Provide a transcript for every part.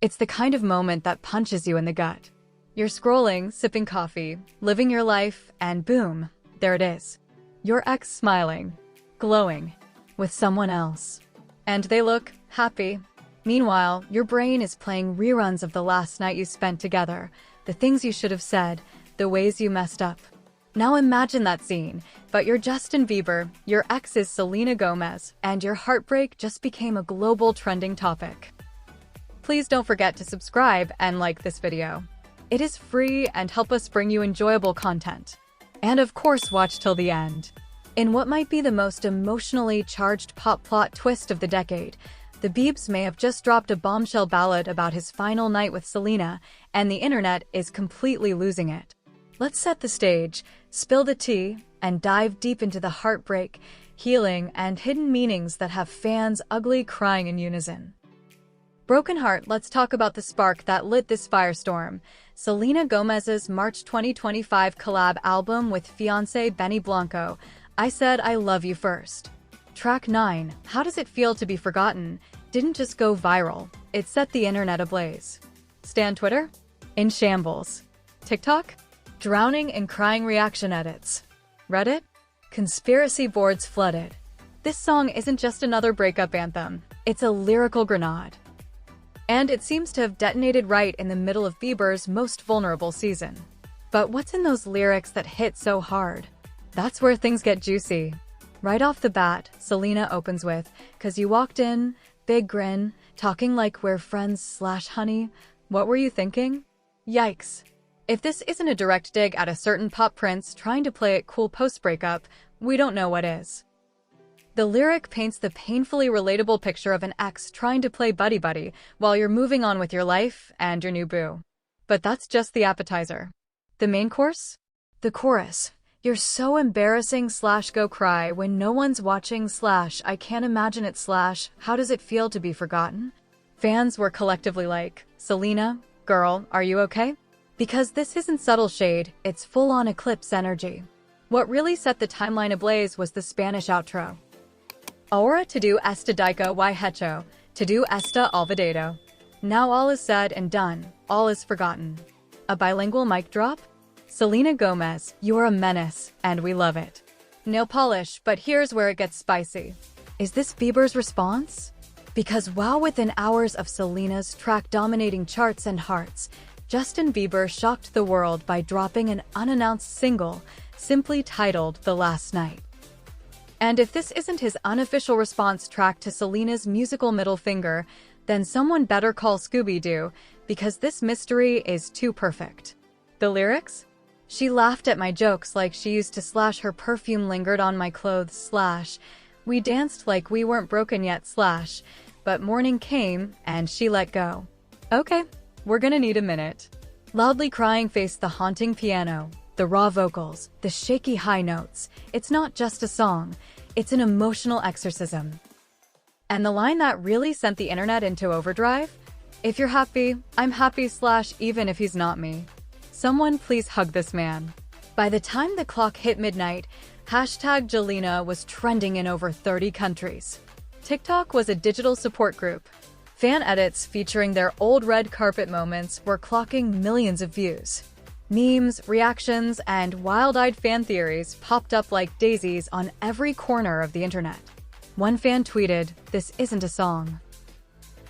It's the kind of moment that punches you in the gut. You're scrolling, sipping coffee, living your life, and boom, there it is. Your ex smiling, glowing, with someone else. And they look happy. Meanwhile, your brain is playing reruns of the last night you spent together, the things you should have said, the ways you messed up. Now imagine that scene, but you're Justin Bieber, your ex is Selena Gomez, and your heartbreak just became a global trending topic. Please don't forget to subscribe and like this video. It is free and help us bring you enjoyable content. And of course, watch till the end. In what might be the most emotionally charged pop plot twist of the decade, the Biebs may have just dropped a bombshell ballad about his final night with Selena, and the internet is completely losing it. Let's set the stage, spill the tea, and dive deep into the heartbreak, healing, and hidden meanings that have fans ugly crying in unison. Broken heart, let's talk about the spark that lit this firestorm. Selena Gomez's March 2025 collab album with fiancé Benny Blanco, I Said I Love You First. Track 9, How Does It Feel to Be Forgotten, didn't just go viral, it set the internet ablaze. Stan Twitter? In shambles. TikTok? Drowning in crying reaction edits. Reddit? Conspiracy boards flooded. This song isn't just another breakup anthem, it's a lyrical grenade. And it seems to have detonated right in the middle of Bieber's most vulnerable season. But what's in those lyrics that hit so hard? That's where things get juicy. Right off the bat, Selena opens with, "'Cause you walked in, big grin, talking like we're friends/honey. What were you thinking?" Yikes. If this isn't a direct dig at a certain pop prince trying to play it cool post-breakup, we don't know what is. The lyric paints the painfully relatable picture of an ex trying to play buddy-buddy while you're moving on with your life and your new boo. But that's just the appetizer. The main course? The chorus. "You're so embarrassing/go cry when no one's watching/I can't imagine it/how does it feel to be forgotten?" Fans were collectively like, "Selena, girl, are you okay?" Because this isn't subtle shade, it's full-on eclipse energy. What really set the timeline ablaze was the Spanish outro. Ahora todo está dicho y hecho, todo está olvidado. Now all is said and done, all is forgotten. A bilingual mic drop? Selena Gomez, you're a menace, and we love it. Nail polish, but here's where it gets spicy. Is this Bieber's response? Because wow, within hours of Selena's track dominating charts and hearts, Justin Bieber shocked the world by dropping an unannounced single, simply titled The Last Night. And if this isn't his unofficial response track to Selena's musical middle finger, then someone better call Scooby-Doo, because this mystery is too perfect. The lyrics? "She laughed at my jokes like she used to/ her perfume lingered on my clothes/ we danced like we weren't broken yet/ but morning came and she let go." Okay, we're gonna need a minute. Loudly crying faced the haunting piano, the raw vocals, the shaky high notes. It's not just a song, it's an emotional exorcism. And the line that really sent the internet into overdrive? "If you're happy, I'm happy/even if he's not me. Someone please hug this man." By the time the clock hit midnight, #Gelena was trending in over 30 countries. TikTok was a digital support group. Fan edits featuring their old red carpet moments were clocking millions of views. Memes, reactions, and wild-eyed fan theories popped up like daisies on every corner of the internet. One fan tweeted, "This isn't a song.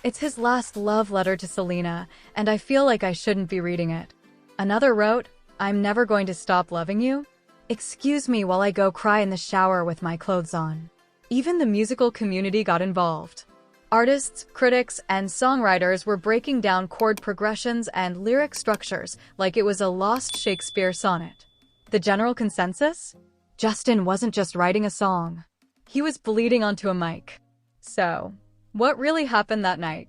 It's his last love letter to Selena, and I feel like I shouldn't be reading it." Another wrote, "I'm never going to stop loving you. Excuse me while I go cry in the shower with my clothes on." Even the musical community got involved. Artists, critics, and songwriters were breaking down chord progressions and lyric structures like it was a lost Shakespeare sonnet. The general consensus? Justin wasn't just writing a song. He was bleeding onto a mic. So, what really happened that night?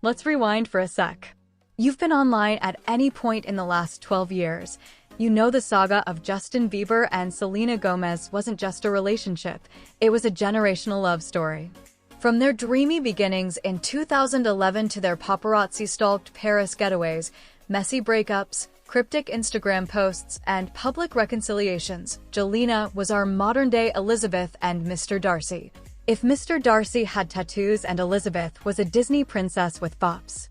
Let's rewind for a sec. You've been online at any point in the last 12 years. You know the saga of Justin Bieber and Selena Gomez wasn't just a relationship, it was a generational love story. From their dreamy beginnings in 2011 to their paparazzi-stalked Paris getaways, messy breakups, cryptic Instagram posts, and public reconciliations, Gelena was our modern-day Elizabeth and Mr. Darcy. If Mr. Darcy had tattoos and Elizabeth was a Disney princess with bops.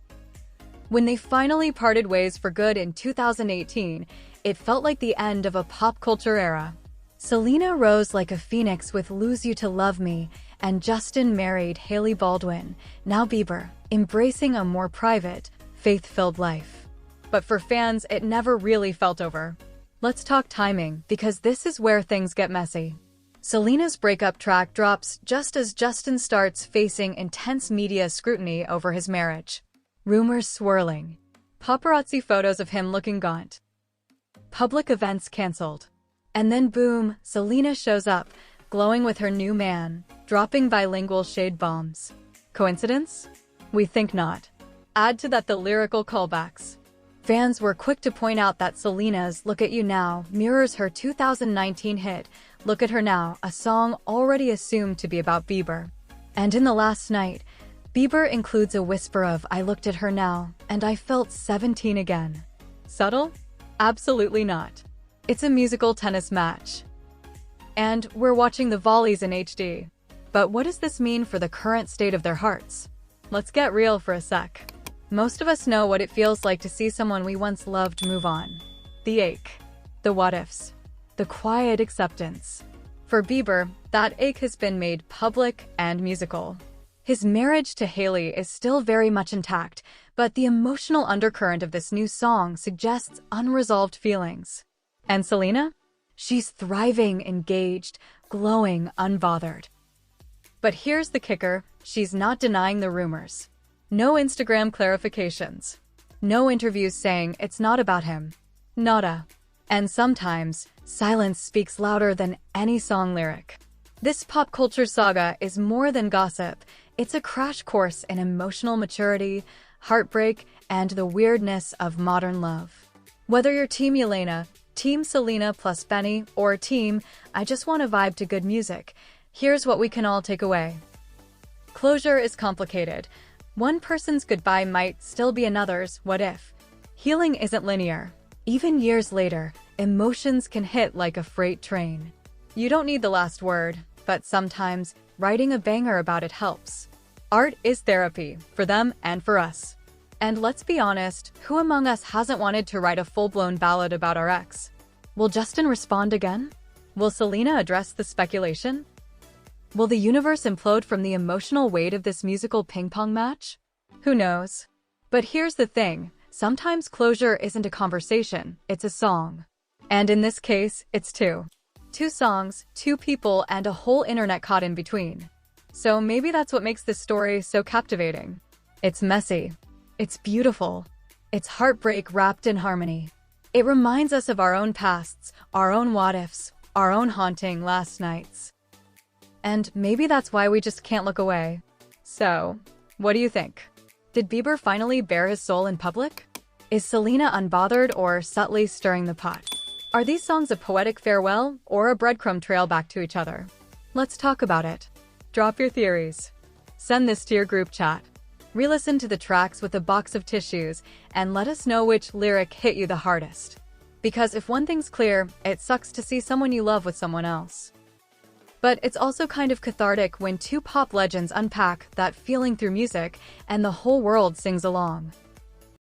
When they finally parted ways for good in 2018, it felt like the end of a pop culture era. Selena rose like a phoenix with Lose You to Love Me, and Justin married Hailey Baldwin, now Bieber, embracing a more private, faith-filled life. But for fans, it never really felt over. Let's talk timing, because this is where things get messy. Selena's breakup track drops just as Justin starts facing intense media scrutiny over his marriage. Rumors swirling. Paparazzi photos of him looking gaunt. Public events canceled. And then boom, Selena shows up, glowing with her new man, dropping bilingual shade bombs. Coincidence? We think not. Add to that the lyrical callbacks. Fans were quick to point out that Selena's Look at You Now mirrors her 2019 hit, Look at Her Now, a song already assumed to be about Bieber. And in the last night, Bieber includes a whisper of I looked at her now, and I felt 17 again. Subtle? Absolutely not. It's a musical tennis match. And we're watching the volleys in HD. But what does this mean for the current state of their hearts? Let's get real for a sec. Most of us know what it feels like to see someone we once loved move on. The ache. The what-ifs. The quiet acceptance. For Bieber, that ache has been made public and musical. His marriage to Hailey is still very much intact, but the emotional undercurrent of this new song suggests unresolved feelings. And Selena? She's thriving, engaged, glowing, unbothered. But here's the kicker, she's not denying the rumors. No Instagram clarifications. No interviews saying it's not about him. Nada. And sometimes, silence speaks louder than any song lyric. This pop culture saga is more than gossip. It's a crash course in emotional maturity, heartbreak, and the weirdness of modern love. Whether you're Team Gelena, Team Selena plus Benny, or Team I just want to vibe to good music, here's what we can all take away. Closure is complicated. One person's goodbye might still be another's what if. Healing isn't linear. Even years later, emotions can hit like a freight train. You don't need the last word, but sometimes writing a banger about it helps. Art is therapy, for them and for us. And let's be honest, who among us hasn't wanted to write a full-blown ballad about our ex? Will Justin respond again? Will Selena address the speculation? Will the universe implode from the emotional weight of this musical ping-pong match? Who knows? But here's the thing, sometimes closure isn't a conversation, it's a song. And in this case, it's two. Two songs, two people, and a whole internet caught in between. So maybe that's what makes this story so captivating. It's messy. It's beautiful. It's heartbreak wrapped in harmony. It reminds us of our own pasts, our own what-ifs, our own haunting last nights. And maybe that's why we just can't look away. So, what do you think? Did Bieber finally bare his soul in public? Is Selena unbothered or subtly stirring the pot? Are these songs a poetic farewell or a breadcrumb trail back to each other? Let's talk about it. Drop your theories. Send this to your group chat. Re-listen to the tracks with a box of tissues and let us know which lyric hit you the hardest. Because if one thing's clear, it sucks to see someone you love with someone else. But it's also kind of cathartic when two pop legends unpack that feeling through music and the whole world sings along.